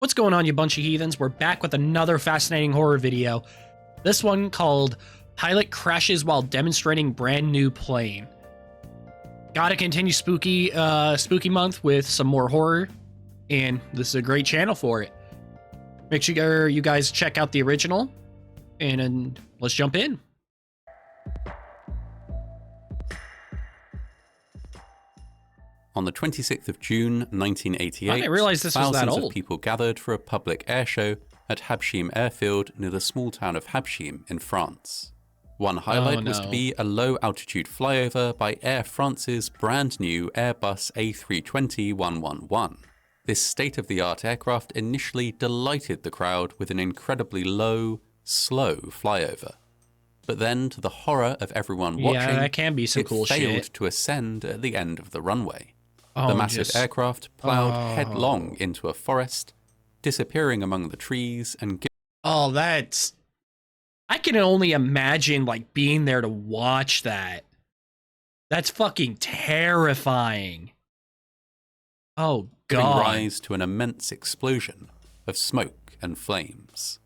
What's going on, you bunch of heathens? We're back with another fascinating horror video. This one called Pilot Crashes While Demonstrating Brand New Plane. Gotta continue spooky month with some more horror, and this is a great channel for it. Make sure you guys check out the original, and let's jump in. On the 26th of June, 1988, I didn't realize this was that thousands old. of people gathered for a public air show at Habsheim Airfield near the small town of Habsheim in France. One highlight was to be a low-altitude flyover by Air France's brand new Airbus A320-111. This state-of-the-art aircraft initially delighted the crowd with an incredibly low, slow flyover. But then, to the horror of everyone watching, that can be some cool shit. It failed to ascend at the end of the runway. Oh, The massive aircraft plowed headlong into a forest, disappearing among the trees and... Oh, that's... I can only imagine, like, being there to watch that. That's fucking terrifying. Oh, God. rise to an immense explosion of smoke and flames.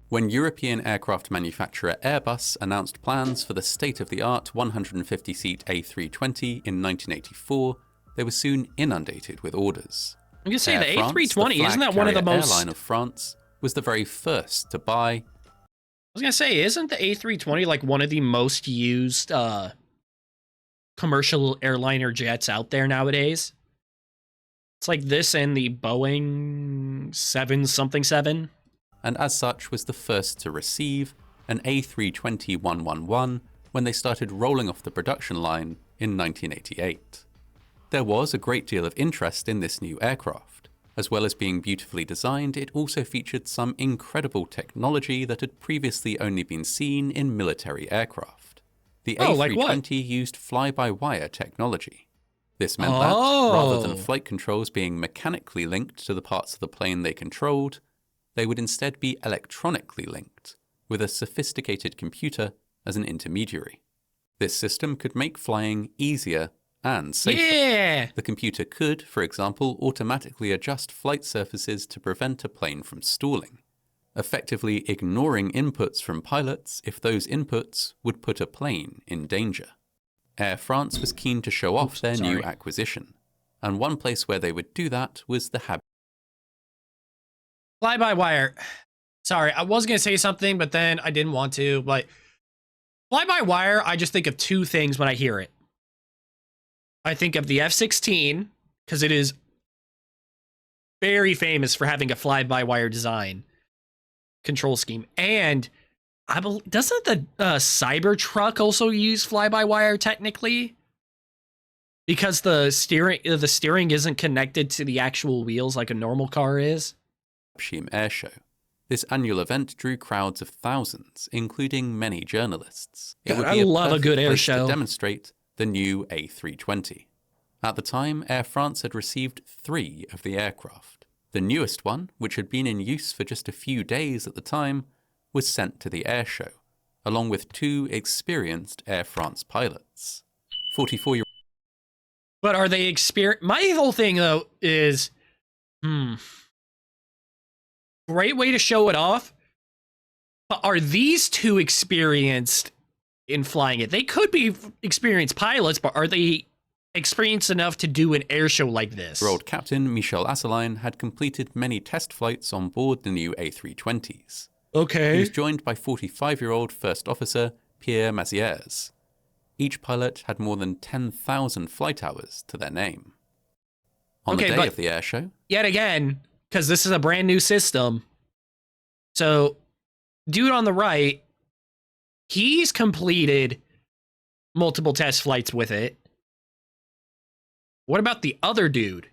When European aircraft manufacturer Airbus announced plans for the state-of-the-art 150-seat A320 in 1984, they were soon inundated with orders. I'm gonna say Air the France, A320, isn't that one of the flag-carrier most... airline of France, was the very first to buy... I was gonna say, isn't the A320 like one of the most used commercial airliner jets out there nowadays? It's like this and the Boeing 777. and as such was the first to receive an A320-111 when they started rolling off the production line in 1988. There was a great deal of interest in this new aircraft. As well as being beautifully designed, it also featured some incredible technology that had previously only been seen in military aircraft. The A320 used fly-by-wire technology. This meant that, rather than flight controls being mechanically linked to the parts of the plane they controlled, they would instead be electronically linked, with a sophisticated computer as an intermediary. This system could make flying easier and safer. Yeah! The computer could, for example, automatically adjust flight surfaces to prevent a plane from stalling, effectively ignoring inputs from pilots if those inputs would put a plane in danger. Air France was keen to show off their new acquisition, and one place where they would do that was the Fly-by-wire. Sorry, I was going to say something, but then I didn't want to. But fly-by-wire, I just think of two things when I hear it. I think of the F-16, because it is very famous for having a fly-by-wire design control scheme. And I believe, doesn't the Cybertruck also use fly-by-wire technically? Because the steering isn't connected to the actual wheels like a normal car is. Habsheim Air Show. This annual event drew crowds of thousands, including many journalists. God, I love a good air show. To demonstrate the new A320. At the time, Air France had received 3 of the aircraft. The newest one, which had been in use for just a few days at the time, was sent to the air show, along with 2 experienced Air France pilots. 44-year-old. But are they experienced? My whole thing, though, is... Great way to show it off. But are these 2 experienced in flying it? They could be experienced pilots, but are they experienced enough to do an air show like this? Old Captain Michel Asselineau had completed many test flights on board the new A320s. Okay. He was joined by 45-year-old First Officer Pierre Mazières. Each pilot had more than 10,000 flight hours to their name. On the day of the air show... Yet again, because this is a brand new system. So, dude on the right, he's completed multiple test flights with it. What about the other dude?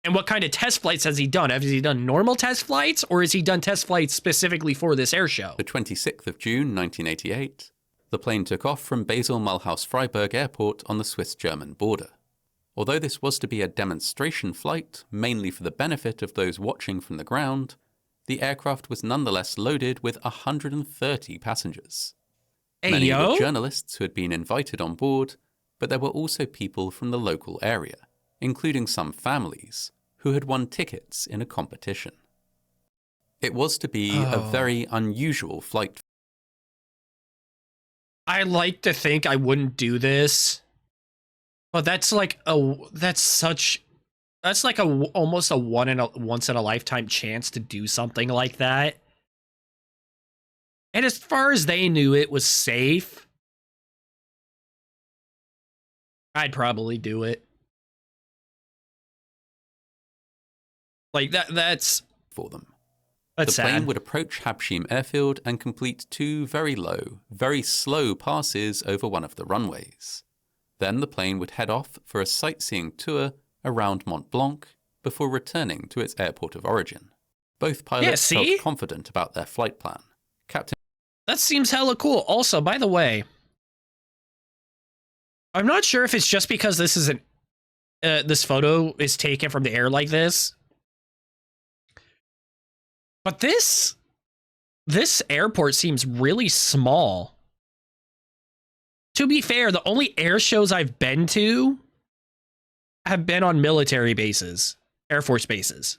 And what kind of test flights has he done? Has he done normal test flights, or has he done test flights specifically for this air show? The 26th of June, 1988, the plane took off from Basel-Mulhouse-Freiburg Airport on the Swiss-German border. Although this was to be a demonstration flight, mainly for the benefit of those watching from the ground, the aircraft was nonetheless loaded with 130 passengers. Many were journalists who had been invited on board, but there were also people from the local area, including some families, who had won tickets in a competition. It was to be a very unusual flight. I like to think I wouldn't do this, but that's like almost a once in a lifetime chance to do something like that. And as far as they knew it was safe, I'd probably do it. Like that's For them. That's the plane sad. would approach Habsheem Airfield and complete 2 very low, very slow passes over one of the runways. Then the plane would head off for a sightseeing tour around Mont Blanc before returning to its airport of origin. Both pilots felt confident about their flight plan. Captain... That seems hella cool. Also, by the way, I'm not sure if it's just because this is this photo is taken from the air like this, but this airport seems really small. To be fair, the only air shows I've been to have been on military bases, Air Force bases.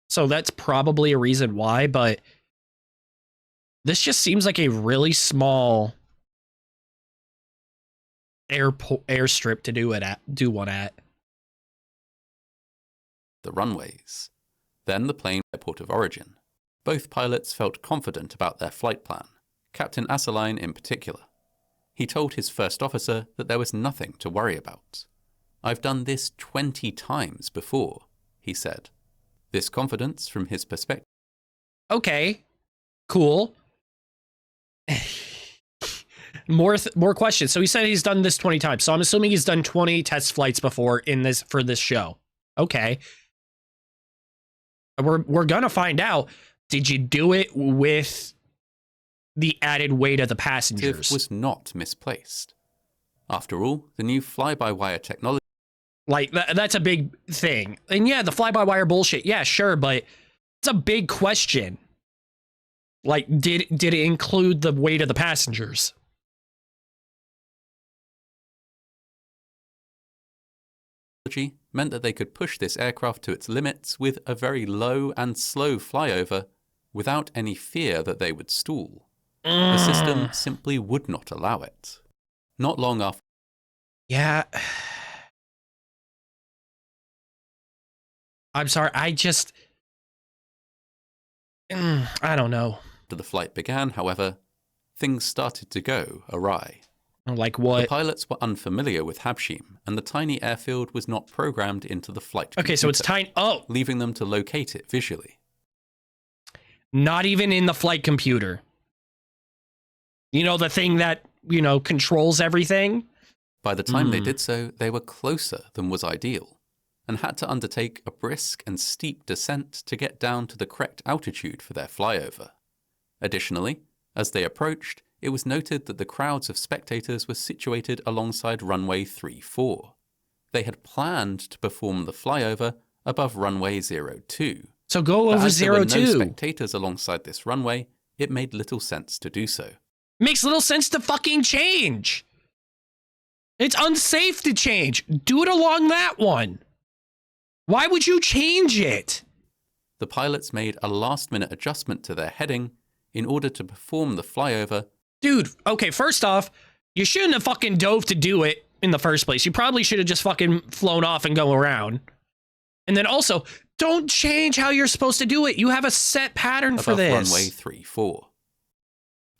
So that's probably a reason why, but this just seems like a really small airstrip to do one at. The runways. Then the plane airport of origin. Both pilots felt confident about their flight plan, Captain Asseline in particular. He told his first officer that there was nothing to worry about. "I've done this 20 times before," he said. This confidence from his perspective. Okay, cool. More questions. So he said he's done this 20 times. So I'm assuming he's done 20 test flights before for this show. Okay. We're gonna find out. Did you do it with the added weight of the passengers? Was not misplaced. After all, the new fly-by-wire technology... Like, that's a big thing. And yeah, the fly-by-wire bullshit. Yeah, sure, but it's a big question. Like, did it include the weight of the passengers? Meant that they could push this aircraft to its limits with a very low and slow flyover without any fear that they would stall. The system simply would not allow it. Not long after... Yeah. I'm sorry, I don't know. After the flight began, however, things started to go awry. Like what? The pilots were unfamiliar with Habsheem, and the tiny airfield was not programmed into the flight computer, okay, so it's tiny. Oh. Leaving them to locate it visually. Not even in the flight computer. You know, the thing that, controls everything? By the time they did so, they were closer than was ideal, and had to undertake a brisk and steep descent to get down to the correct altitude for their flyover. Additionally, as they approached, it was noted that the crowds of spectators were situated alongside runway 34. They had planned to perform the flyover above runway 02. So go over 02. As there were no spectators alongside this runway, it made little sense to do so. Makes little sense to fucking change. It's unsafe to change. Do it along that one. Why would you change it? The pilots made a last-minute adjustment to their heading in order to perform the flyover. Dude, okay, first off, you shouldn't have fucking dove to do it in the first place. You probably should have just fucking flown off and go around. And then also, don't change how you're supposed to do it. You have a set pattern for this. Above runway 34.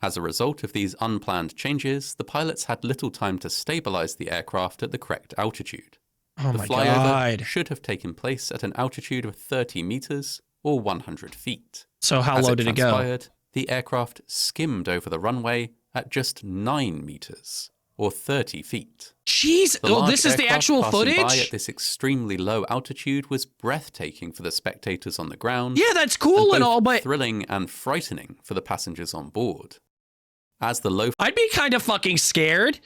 As a result of these unplanned changes, the pilots had little time to stabilize the aircraft at the correct altitude. Oh the my flyover God. should have taken place at an altitude of 30 meters or 100 feet. So how low did it go? The aircraft skimmed over the runway at just 9 meters or 30 feet. Jeez, this is the actual footage? By at this extremely low altitude was breathtaking for the spectators on the ground. Yeah, that's cool and all, but thrilling and frightening for the passengers on board. As the low... I'd be kind of fucking scared.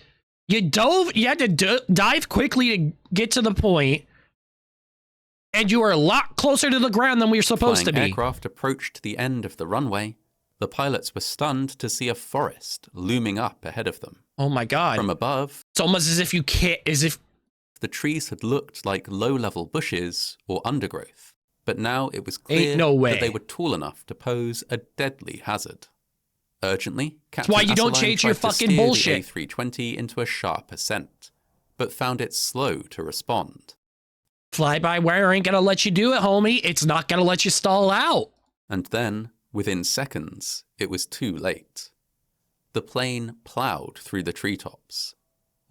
You had to dive quickly to get to the point, and you were a lot closer to the ground than we were supposed to be. Aircraft approached the end of the runway. The pilots were stunned to see a forest looming up ahead of them. Oh my God. From above, it's almost as if The trees had looked like low-level bushes or undergrowth, but now it was clear that they were tall enough to pose a deadly hazard. Urgently, Captain That's why you don't Asseline change tried your to fucking steer bullshit. the A320 into a sharp ascent, but found it slow to respond. Fly-by-wire ain't gonna let you do it, homie. It's not gonna let you stall out. And then, within seconds, it was too late. The plane ploughed through the treetops.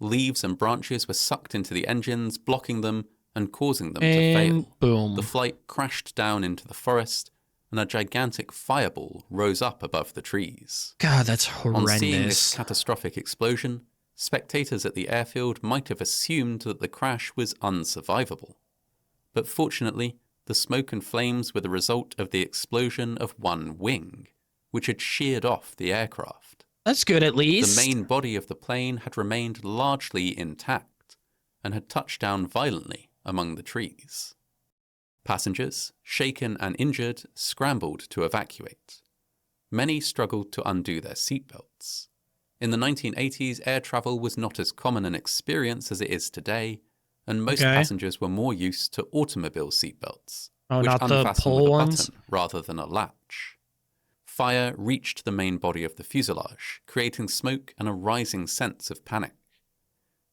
Leaves and branches were sucked into the engines, blocking them and causing them to fail. Boom. The flight crashed down into the forest, and a gigantic fireball rose up above the trees. God, that's horrendous. On seeing this catastrophic explosion, spectators at the airfield might have assumed that the crash was unsurvivable. But fortunately, the smoke and flames were the result of the explosion of one wing, which had sheared off the aircraft. That's good, at least. The main body of the plane had remained largely intact and had touched down violently among the trees. Passengers, shaken and injured, scrambled to evacuate. Many struggled to undo their seatbelts. In the 1980s, air travel was not as common an experience as it is today, and most passengers were more used to automobile seatbelts, which unfasten with a button rather than a latch. Fire reached the main body of the fuselage, creating smoke and a rising sense of panic.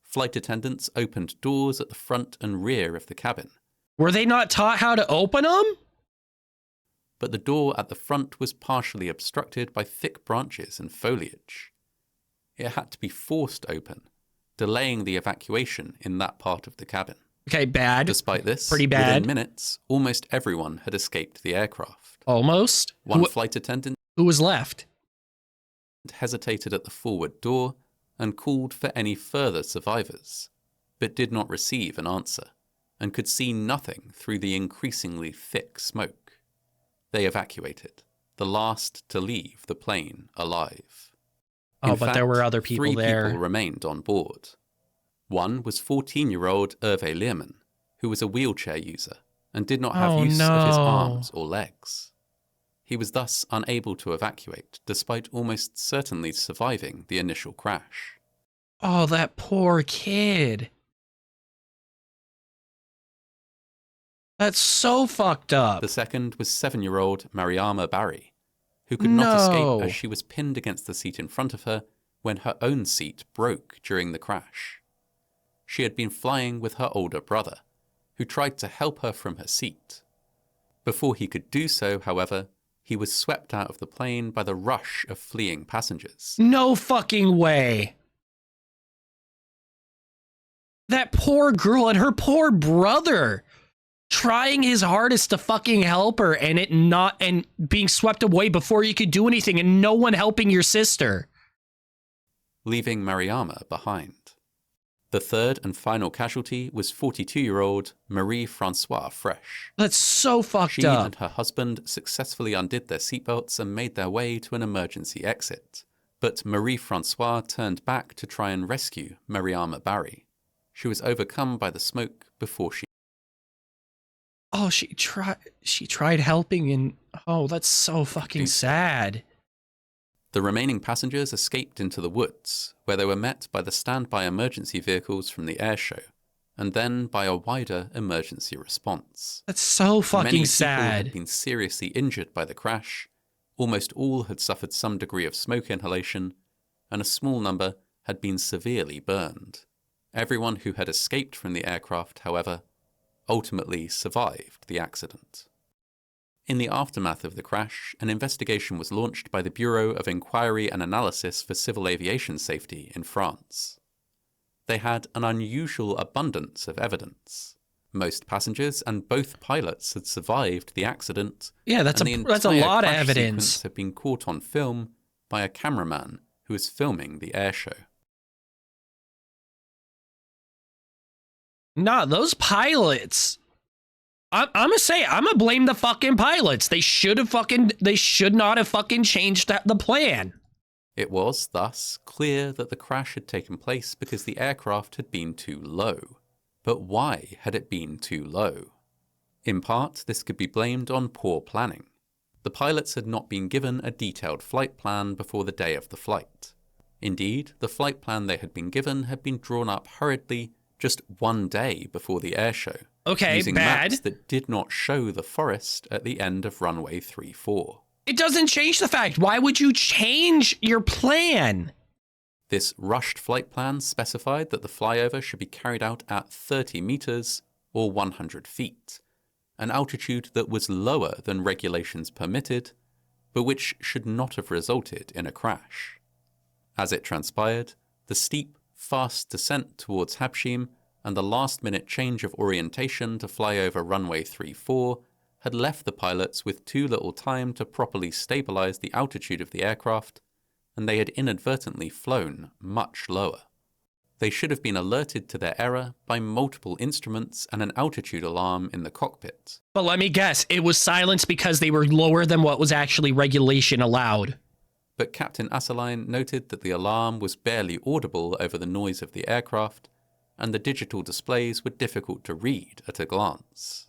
Flight attendants opened doors at the front and rear of the cabin. Were they not taught how to open them? But the door at the front was partially obstructed by thick branches and foliage. It had to be forced open, delaying the evacuation in that part of the cabin. Okay, bad. Despite this, pretty bad. Within minutes, almost everyone had escaped the aircraft. Almost? One flight attendant who was left hesitated at the forward door and called for any further survivors, but did not receive an answer, and could see nothing through the increasingly thick smoke. They evacuated, the last to leave the plane alive. Oh, but there were other people there. 3 people remained on board. One was 14-year-old Hervé Lehrman, who was a wheelchair user and did not have use of his arms or legs. He was thus unable to evacuate, despite almost certainly surviving the initial crash. Oh, that poor kid. That's so fucked up. The second was 7-year-old Mariama Barry, who could not escape as she was pinned against the seat in front of her when her own seat broke during the crash. She had been flying with her older brother, who tried to help her from her seat. Before he could do so, however, he was swept out of the plane by the rush of fleeing passengers. No fucking way. That poor girl and her poor brother trying his hardest to fucking help her and being swept away before you could do anything and no one helping your sister. Leaving Mariama behind. The third and final casualty was 42-year-old Marie-Francoise Fresh. That's so fucked up. She and her husband successfully undid their seatbelts and made their way to an emergency exit. But Marie-Francoise turned back to try and rescue Mariama Barry. She was overcome by the smoke before she... Oh, she tried helping and... Oh, that's so fucking sad. The remaining passengers escaped into the woods, where they were met by the standby emergency vehicles from the airshow, and then by a wider emergency response. That's so fucking sad. Many people had been seriously injured by the crash, almost all had suffered some degree of smoke inhalation, and a small number had been severely burned. Everyone who had escaped from the aircraft, however, ultimately survived the accident. In the aftermath of the crash, an investigation was launched by the Bureau of Inquiry and Analysis for Civil Aviation Safety in France. They had an unusual abundance of evidence. Most passengers and both pilots had survived the accident. Yeah, that's a lot of evidence. Had been caught on film by a cameraman who was filming the airshow. Nah, those pilots. I'm gonna blame the fucking pilots. They should not have fucking changed the plan. It was, thus, clear that the crash had taken place because the aircraft had been too low. But why had it been too low? In part, this could be blamed on poor planning. The pilots had not been given a detailed flight plan before the day of the flight. Indeed, the flight plan they had been given had been drawn up hurriedly just one day before the air show. Okay, using bad. maps that did not show the forest at the end of runway 34. It doesn't change the fact. Why would you change your plan? This rushed flight plan specified that the flyover should be carried out at 30 meters or 100 feet, an altitude that was lower than regulations permitted, but which should not have resulted in a crash. As it transpired, the steep, fast descent towards Habshim and the last-minute change of orientation to fly over runway 34 had left the pilots with too little time to properly stabilize the altitude of the aircraft, and they had inadvertently flown much lower. They should have been alerted to their error by multiple instruments and an altitude alarm in the cockpit. But let me guess, it was silenced because they were lower than what was actually regulation allowed. But Captain Asseline noted that the alarm was barely audible over the noise of the aircraft, and the digital displays were difficult to read at a glance.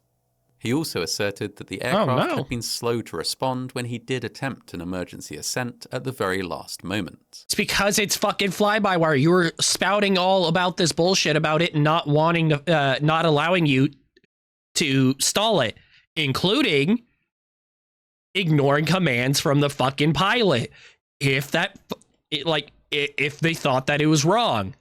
He also asserted that the aircraft had been slow to respond when he did attempt an emergency ascent at the very last moment. It's because it's fucking fly-by-wire. You were spouting all about this bullshit about it not wanting to, not allowing you to stall it, including ignoring commands from the fucking pilot. If they thought that it was wrong.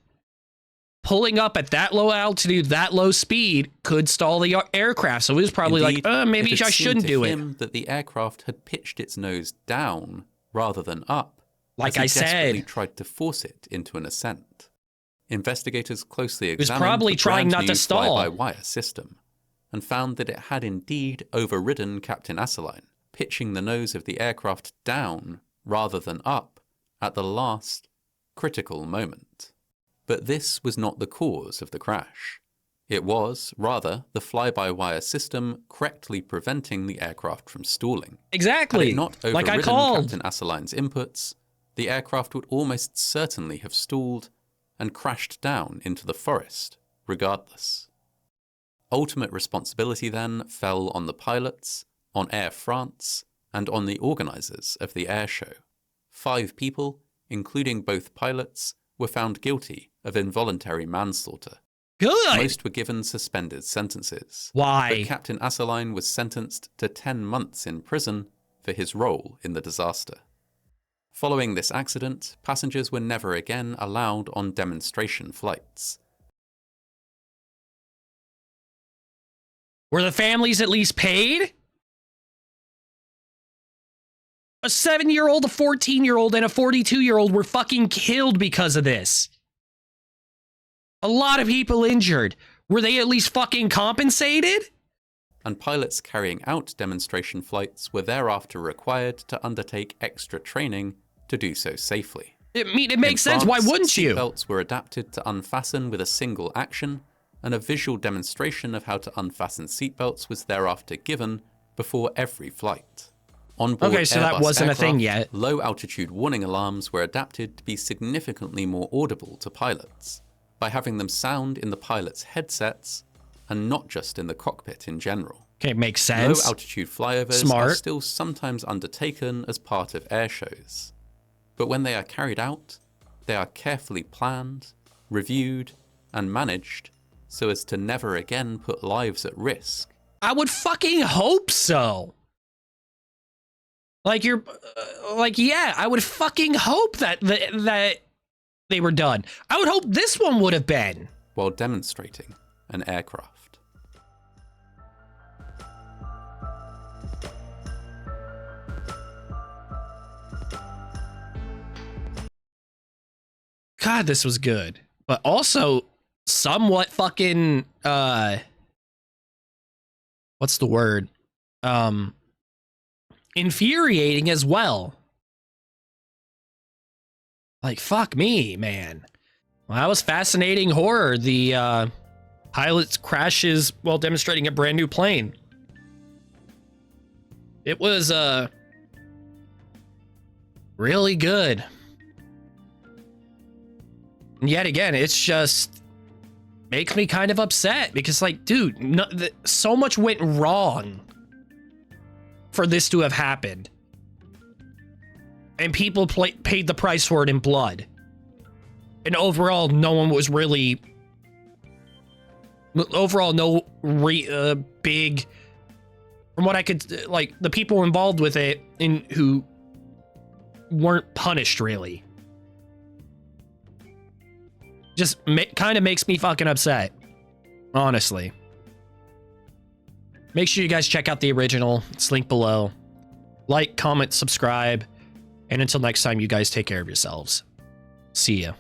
Pulling up at that low altitude, that low speed, could stall the aircraft. So it was probably Indeed, maybe I shouldn't do it. Him that the aircraft had pitched its nose down rather than up. Like I desperately said, tried to force it into an ascent. Investigators closely it was examined probably the trying not to stall fly-by-wire system and found that it had indeed overridden Captain Asseline, pitching the nose of the aircraft down rather than up at the last critical moment. But this was not the cause of the crash. It was, rather, the fly-by-wire system correctly preventing the aircraft from stalling. Exactly. Had it not like I overridden called. Captain Asseline's inputs, the aircraft would almost certainly have stalled and crashed down into the forest, regardless. Ultimate responsibility then fell on the pilots, on Air France, and on the organizers of the air show. 5 people, including both pilots, were found guilty of involuntary manslaughter. Good. Most were given suspended sentences. Why? But Captain Asseline was sentenced to 10 months in prison for his role in the disaster. Following this accident, passengers were never again allowed on demonstration flights. Were the families at least paid? A 7-year-old, a 14-year-old, and a 42-year-old were fucking killed because of this. A lot of people injured. Were they at least fucking compensated? And pilots carrying out demonstration flights were thereafter required to undertake extra training to do so safely. It makes sense. Why wouldn't you? Seatbelts were adapted to unfasten with a single action, and a visual demonstration of how to unfasten seatbelts was thereafter given before every flight. Onboard okay, so that Airbus wasn't a thing aircraft, yet. Low-altitude warning alarms were adapted to be significantly more audible to pilots by having them sound in the pilot's headsets and not just in the cockpit in general. Okay, makes sense. Low-altitude flyovers Smart. are still sometimes undertaken as part of air shows, but when they are carried out, they are carefully planned, reviewed, and managed so as to never again put lives at risk. I would fucking hope so. Like yeah, I would fucking hope that they were done. I would hope this one would have been. While demonstrating an aircraft. God, this was good. But also somewhat fucking what's the word? Infuriating as well. Like, fuck me, man. Well, that was fascinating horror. The pilot crashes while demonstrating a brand new plane. It was really good. And yet again, it's just makes me kind of upset because, like, dude, so much went wrong for this to have happened. And people paid the price for it in blood. And overall, no one was really Overall, no big, from what I could, like, the people involved with it and who weren't punished, really. Just kind of makes me fucking upset, honestly. Make sure you guys check out the original. It's linked below. Like, comment, subscribe. And until next time, you guys take care of yourselves. See ya.